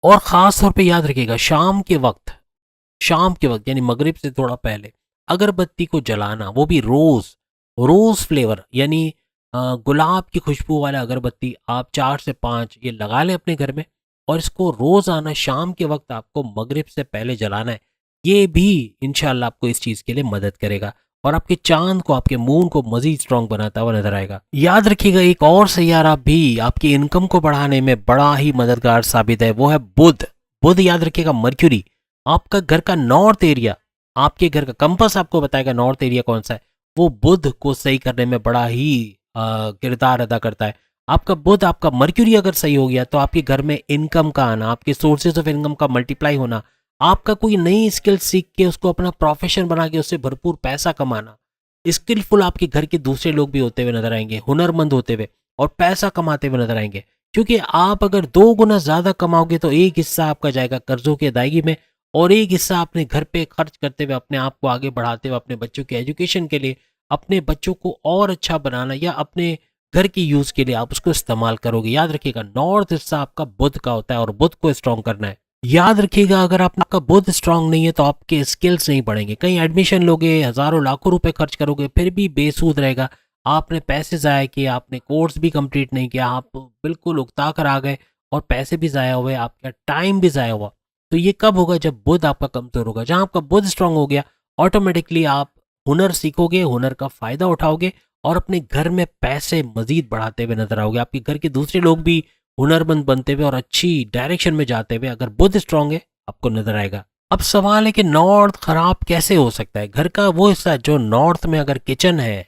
और ख़ास तौर पे याद रखिएगा, शाम के वक्त यानी मगरिब से थोड़ा पहले अगरबत्ती को जलाना, वो भी रोज़ फ्लेवर, यानी गुलाब की खुशबू वाला अगरबत्ती आप 4 से 5 ये लगा लें अपने घर में, और इसको रोज़ाना शाम के वक्त आपको मगरिब से पहले जलाना है। ये भी इंशाल्लाह आपको इस चीज़ के लिए मदद करेगा और आपके चांद को, आपके मून को मजीद स्ट्रॉन्ग बनाता हुआ नजर आएगा। याद रखिएगा, एक और सैयारा भी आपकी इनकम को बढ़ाने में बड़ा ही मददगार साबित है, वो है बुध याद रखिएगा, मर्क्यूरी। आपका घर का नॉर्थ एरिया, आपके घर का कंपास आपको बताएगा नॉर्थ एरिया कौन सा है, वो बुध को सही करने में बड़ा ही किरदार अदा करता है। आपका बुध, आपका मर्क्यूरी अगर सही हो गया तो आपके घर में इनकम का आना, आपके सोर्सेज ऑफ इनकम का मल्टीप्लाई होना, आपका कोई नई स्किल सीख के उसको अपना प्रोफेशन बना के उससे भरपूर पैसा कमाना। स्किलफुल आपके घर के दूसरे लोग भी होते हुए नजर आएंगे, हुनरमंद होते हुए और पैसा कमाते हुए नजर आएंगे। क्योंकि आप अगर 2 गुना ज्यादा कमाओगे तो एक हिस्सा आपका जाएगा कर्जों की अदायगी में और एक हिस्सा अपने घर पे खर्च करते हुए अपने आप को आगे बढ़ाते हुए अपने बच्चों के एजुकेशन के लिए, अपने बच्चों को और अच्छा बनाना या अपने घर की यूज के लिए आप उसको इस्तेमाल करोगे। याद रखिएगा नॉर्थ हिस्सा आपका बुध का होता है और बुध को स्ट्रॉन्ग करना है। याद रखिएगा अगर आपका बुध स्ट्रांग नहीं है तो आपके स्किल्स नहीं बढ़ेंगे। कहीं एडमिशन लोगे, हजारों लाखों रुपए खर्च करोगे, फिर भी बेसूद रहेगा। आपने पैसे जाया किए, आपने कोर्स भी कंप्लीट नहीं किया, आप बिल्कुल उकता कर आ गए और पैसे भी जाया हुए, आपका टाइम भी जाया हुआ। तो ये कब होगा? जब बुध आपका कमजोर होगा। जहां आपका बुध स्ट्रांग हो गया ऑटोमेटिकली आप हुनर सीखोगे, हुनर का फायदा उठाओगे और अपने घर में पैसे मजीद बढ़ाते हुए नजर आओगे। आपके घर के दूसरे लोग भी हुनरमंद बनते हुए और अच्छी डायरेक्शन में जाते हुए अगर बुध स्ट्रांग है आपको नजर आएगा। अब सवाल है कि नॉर्थ खराब कैसे हो सकता है? घर का वो हिस्सा जो नॉर्थ में अगर किचन है,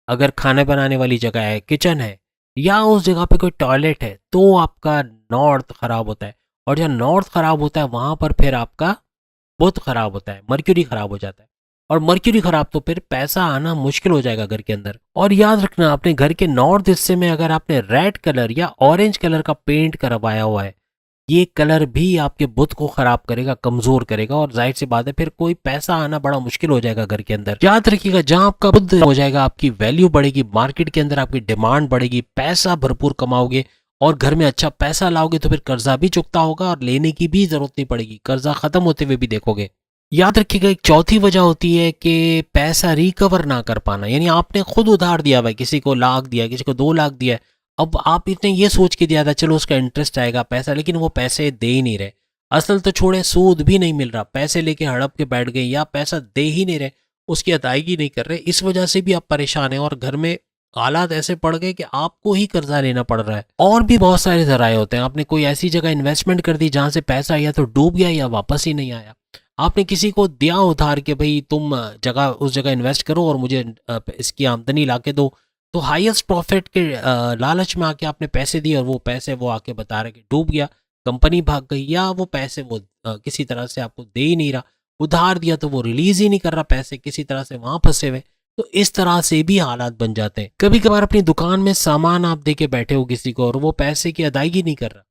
अगर खाने बनाने वाली जगह है, किचन है या उस जगह पे कोई टॉयलेट है तो आपका नॉर्थ खराब होता है। और जब नॉर्थ खराब होता है वहां पर फिर आपका बुध खराब होता है, मर्क्यूरी खराब हो जाता है। और मर्क्यूरी खराब तो फिर पैसा आना मुश्किल हो जाएगा घर के अंदर। और याद रखना अपने घर के नॉर्थ हिस्से में अगर आपने रेड कलर या ऑरेंज कलर का पेंट करवाया हुआ है, ये कलर भी आपके बुध को खराब करेगा, कमजोर करेगा और जाहिर सी बात है फिर कोई पैसा आना बड़ा मुश्किल हो जाएगा घर के अंदर। याद रखिएगा जहां आपका बुध हो जाएगा आपकी वैल्यू बढ़ेगी, मार्केट के अंदर आपकी डिमांड बढ़ेगी, पैसा भरपूर कमाओगे और घर में अच्छा पैसा लाओगे तो फिर कर्जा भी चुकता होगा और लेने की भी जरूरत नहीं पड़ेगी, कर्जा खत्म होते हुए भी देखोगे। याद रखिएगा एक चौथी वजह होती है कि पैसा रिकवर ना कर पाना। यानी आपने खुद उधार दिया हुआ है, किसी को 1 लाख दिया, किसी को 2 लाख दिया है, अब आप इतने ये सोच के दिया था चलो उसका इंटरेस्ट आएगा पैसा, लेकिन वो पैसे दे ही नहीं रहे। असल तो छोड़े, सूद भी नहीं मिल रहा, पैसे लेके हड़प के बैठ गए या पैसा दे ही नहीं रहे, उसकी अदायगी नहीं कर रहे। इस वजह से भी आप परेशान हैं और घर में हालात ऐसे पड़ गए कि आपको ही कर्जा लेना पड़ रहा है। और भी बहुत सारे जराए होते हैं। आपने कोई ऐसी जगह इन्वेस्टमेंट कर दी जहां से पैसा या तो डूब गया या वापस ही नहीं आया। आपने किसी को दिया उधार के भाई तुम जगह उस जगह इन्वेस्ट करो और मुझे इसकी आमदनी ला के दो, तो हाईएस्ट प्रॉफिट के लालच में आके आपने पैसे दिए और वो पैसे वो आके बता रहे कि डूब गया, कंपनी भाग गई या वो पैसे वो किसी तरह से आपको दे ही नहीं रहा। उधार दिया तो वो रिलीज ही नहीं कर रहा पैसे, किसी तरह से वहां फंसे हुए। तो इस तरह से भी हालात बन जाते हैं। कभी कभार अपनी दुकान में सामान आप दे के बैठे हो किसी को और वो पैसे की अदायगी नहीं कर रहा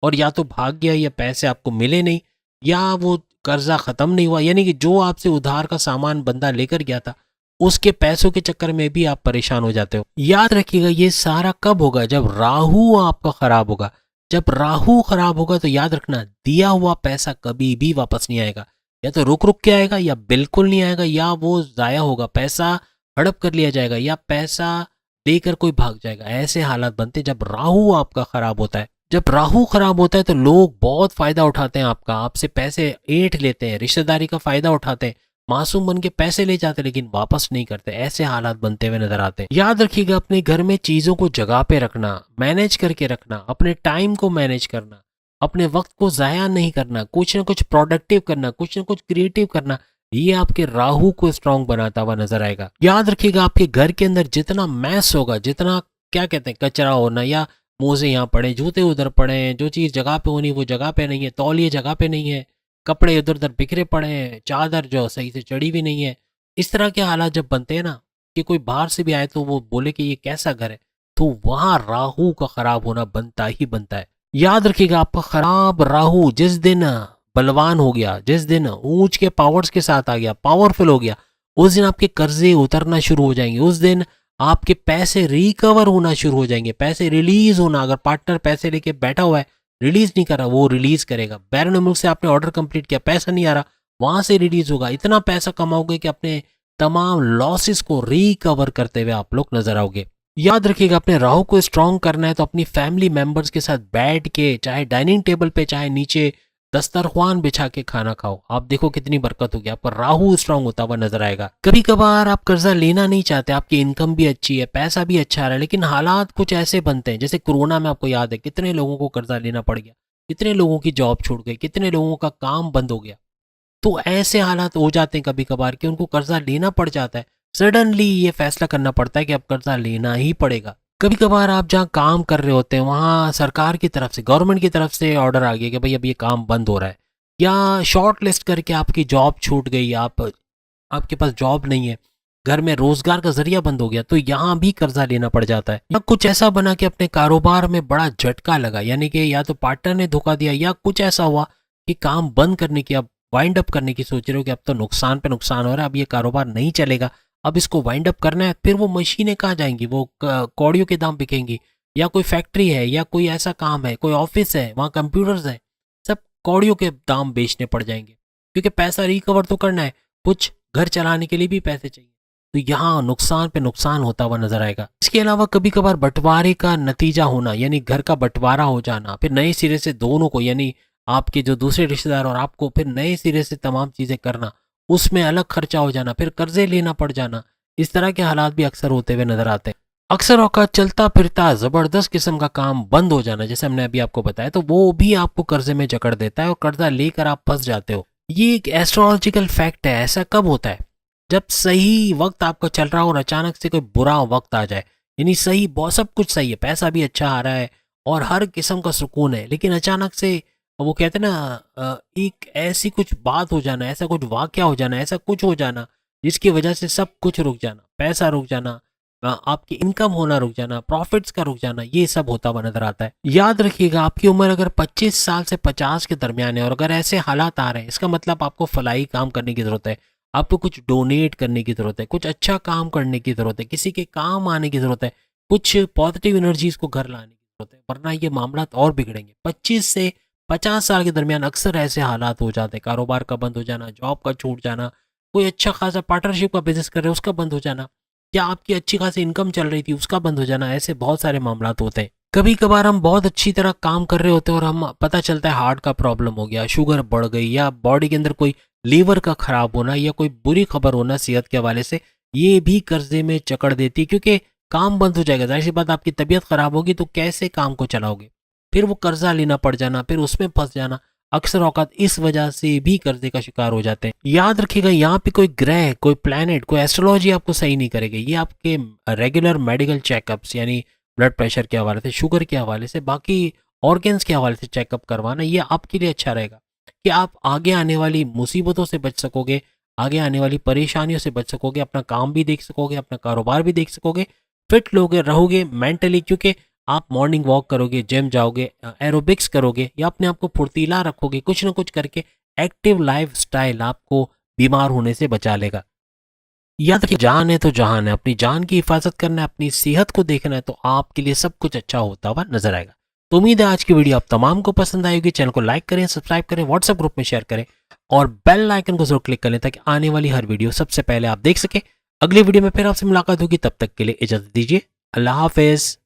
और या तो भाग गया या पैसे आपको मिले नहीं या वो कर्जा खत्म नहीं हुआ, यानी कि जो आपसे उधार का सामान बंदा लेकर गया था उसके पैसों के चक्कर में भी आप परेशान हो जाते हो। याद रखिएगा ये सारा कब होगा? जब राहु आपका खराब होगा। जब राहु खराब होगा तो याद रखना दिया हुआ पैसा कभी भी वापस नहीं आएगा। या तो रुक रुक के आएगा या बिल्कुल नहीं आएगा या वो जाया होगा, पैसा हड़प कर लिया जाएगा या पैसा देकर कोई भाग जाएगा। ऐसे हालात बनते जब राहु आपका खराब होता है। जब राहु खराब होता है तो लोग बहुत फायदा उठाते हैं आपका, आपसे पैसे ऐंठ लेते हैं, रिश्तेदारी का फायदा उठाते हैं, मासूम बन के पैसे ले जाते लेकिन वापस नहीं करते। ऐसे हालात बनते हुए नजर आते हैं। याद रखिएगा अपने घर में चीजों को जगह पे रखना, मैनेज करके रखना, अपने टाइम को मैनेज करना, अपने वक्त को जाया नहीं करना, कुछ ना कुछ प्रोडक्टिव करना, कुछ ना कुछ क्रिएटिव करना, ये आपके राहु को स्ट्रांग बनाता हुआ नजर आएगा। याद रखिएगा आपके घर के अंदर जितना मैस होगा, जितना क्या कहते हैं कचरा होना या मोजे यहाँ पड़े, जूते उधर पड़े हैं, जो चीज जगह पे होनी वो जगह पे नहीं है, तौलिए जगह पे नहीं है, कपड़े इधर उधर बिखरे पड़े हैं, चादर जो सही से चढ़ी भी नहीं है, इस तरह के हालात जब बनते हैं ना कि कोई बाहर से भी आए तो वो बोले कि ये कैसा घर है, तो वहां राहु का खराब होना बनता ही बनता है। याद रखिएगा आपका खराब राहु जिस दिन बलवान हो गया, जिस दिन ऊंच के पावर्स के साथ आ गया, पावरफुल हो गया, उस दिन आपके कर्जे उतरना शुरू हो जाएंगे, उस दिन आपके पैसे रिकवर होना शुरू हो जाएंगे, पैसे रिलीज होना। अगर पार्टनर पैसे लेके बैठा हुआ है, रिलीज नहीं कर रहा, वो रिलीज करेगा। बैरून मुल्क से आपने ऑर्डर कंप्लीट किया, पैसा नहीं आ रहा, वहां से रिलीज होगा। इतना पैसा कमाओगे कि अपने तमाम लॉसेस को रिकवर करते हुए आप लोग नजर आओगे। याद रखिएगा अपने राहु को स्ट्रांग करना है तो अपनी फैमिली मेंबर्स के साथ बैठ के, चाहे डाइनिंग टेबल पे चाहे नीचे दस्तरख्वान बिछा के खाना खाओ, आप देखो कितनी बरकत होगी, आपका राहु स्ट्रांग होता हुआ नजर आएगा। कभी कभार आप कर्जा लेना नहीं चाहते, आपकी इनकम भी अच्छी है, पैसा भी अच्छा आ रहा है, लेकिन हालात कुछ ऐसे बनते हैं जैसे कोरोना में आपको याद है कितने लोगों को कर्जा लेना पड़ गया, कितने लोगों की जॉब छूट गई, कितने लोगों का काम बंद हो गया। तो ऐसे हालात हो जाते हैं कभी कभार कि उनको कर्जा लेना पड़ जाता है। सडनली ये फैसला करना पड़ता है कि अब कर्जा लेना ही पड़ेगा। कभी कभार आप जहाँ काम कर रहे होते हैं वहाँ सरकार की तरफ से, गवर्नमेंट की तरफ से ऑर्डर आ गया कि भाई अब ये काम बंद हो रहा है या शॉर्ट लिस्ट करके आपकी जॉब छूट गई, आपके पास जॉब नहीं है, घर में रोजगार का जरिया बंद हो गया, तो यहाँ भी कर्जा लेना पड़ जाता है। या कुछ ऐसा बना कि अपने कारोबार में बड़ा झटका लगा, यानी कि या तो पार्टनर ने धोखा दिया या कुछ ऐसा हुआ कि काम बंद करने की, अब वाइंड अप करने की सोच रहे हो कि अब तो नुकसान पे नुकसान हो रहा है, अब ये कारोबार नहीं चलेगा, अब इसको वाइंड अप करना है। फिर वो मशीनें कहाँ जाएंगी, वो कौड़ियों के दाम बिकेंगी। या कोई फैक्ट्री है या कोई ऐसा काम है, कोई ऑफिस है, वहाँ कंप्यूटर्स है, सब कौड़ियों के दाम बेचने पड़ जाएंगे, क्योंकि पैसा रिकवर तो करना है, कुछ घर चलाने के लिए भी पैसे चाहिए। तो यहाँ नुकसान पे नुकसान होता हुआ नजर आएगा। इसके अलावा कभी कभार बंटवारे का नतीजा होना, यानी घर का बंटवारा हो जाना, फिर नए सिरे से दोनों को, यानी आपके जो दूसरे रिश्तेदार और आपको, फिर नए सिरे से तमाम चीजें करना, उसमें अलग खर्चा हो जाना, फिर कर्जे लेना पड़ जाना, इस तरह के हालात भी अक्सर होते हुए नजर आते हैं। अक्सर औकात चलता फिरता जबरदस्त किस्म का काम बंद हो जाना, जैसे हमने अभी आपको बताया, तो वो भी आपको कर्जे में जकड़ देता है और कर्जा लेकर आप फंस जाते हो। ये एक एस्ट्रोलॉजिकल फैक्ट है। ऐसा कब होता है? जब सही वक्त आपका चल रहा हो और अचानक से कोई बुरा वक्त आ जाए, यानी सही बहुत सब कुछ सही है, पैसा भी अच्छा आ रहा है और हर किस्म का सुकून है, लेकिन अचानक से वो कहते हैं ना, एक ऐसी कुछ बात हो जाना, ऐसा कुछ वाकया हो जाना, ऐसा कुछ हो जाना जिसकी वजह से सब कुछ रुक जाना, पैसा रुक जाना, आपकी इनकम होना रुक जाना, प्रॉफिट्स का रुक जाना, ये सब होता हुआ नजर आता है। याद रखिएगा, आपकी उम्र अगर 25 साल से 50 के दरमियान है और अगर ऐसे हालात आ रहे हैं, इसका मतलब आपको फलाई काम करने की जरूरत है, आपको कुछ डोनेट करने की जरूरत है, कुछ अच्छा काम करने की जरूरत है, किसी के काम आने की जरूरत है, कुछ पॉजिटिव एनर्जीज को घर लाने की जरूरत है, वरना ये मामला और बिगड़ेंगे। 25 से 50 साल के दरमियान अक्सर ऐसे हालात हो जाते हैं, कारोबार का बंद हो जाना, जॉब का छूट जाना, कोई अच्छा खासा पार्टनरशिप का बिजनेस कर रहे हो उसका बंद हो जाना, या आपकी अच्छी खासी इनकम चल रही थी उसका बंद हो जाना, ऐसे बहुत सारे मामला होते हैं। कभी कभार हम बहुत अच्छी तरह काम कर रहे होते हैं और हम पता चलता है हार्ट का प्रॉब्लम हो गया, शुगर बढ़ गई, या बॉडी के अंदर कोई लीवर का खराब होना या कोई बुरी खबर होना सेहत के हवाले से, ये भी कर्जे में जकड़ देती, क्योंकि काम बंद हो जाएगा। जाहिर सी बात, आपकी तबीयत खराब होगी तो कैसे काम को चलाओगे, फिर वो कर्जा लेना पड़ जाना, फिर उसमें फंस जाना। अक्सर औकात इस वजह से भी कर्जे का शिकार हो जाते हैं। याद रखिएगा, यहाँ पे कोई ग्रह, कोई प्लैनेट, कोई एस्ट्रोलॉजी आपको सही नहीं करेगी। ये आपके रेगुलर मेडिकल चेकअप्स, यानी ब्लड प्रेशर के हवाले से, शुगर के हवाले से, बाकी ऑर्गन्स के हवाले से चेकअप करवाना, ये आपके लिए अच्छा रहेगा कि आप आगे आने वाली मुसीबतों से बच सकोगे, आगे आने वाली परेशानियों से बच सकोगे, अपना काम भी देख सकोगे, अपना कारोबार भी देख सकोगे, फिट लोगे रहोगे मेंटली, क्योंकि आप मॉर्निंग वॉक करोगे, जिम जाओगे, एरोबिक्स करोगे, या अपने आप को फुर्तीला रखोगे, कुछ ना कुछ करके एक्टिव लाइफ स्टाइल आपको बीमार होने से बचा लेगा। याद रखिए, जान है तो जहान है, अपनी जान की हिफाजत करना है, अपनी सेहत को देखना है, तो आपके लिए सब कुछ अच्छा होता हुआ नजर आएगा। तो उम्मीद है आज की वीडियो आप तमाम को पसंद आएगी। चैनल को लाइक करें, सब्सक्राइब करें, व्हाट्सएप ग्रुप में शेयर करें और बेल आइकन को जरूर क्लिक करें ताकि आने वाली हर वीडियो सबसे पहले आप देख सके। अगली वीडियो में फिर आपसे मुलाकात होगी, तब तक के लिए इजाजत दीजिए। अल्लाह हाफिज।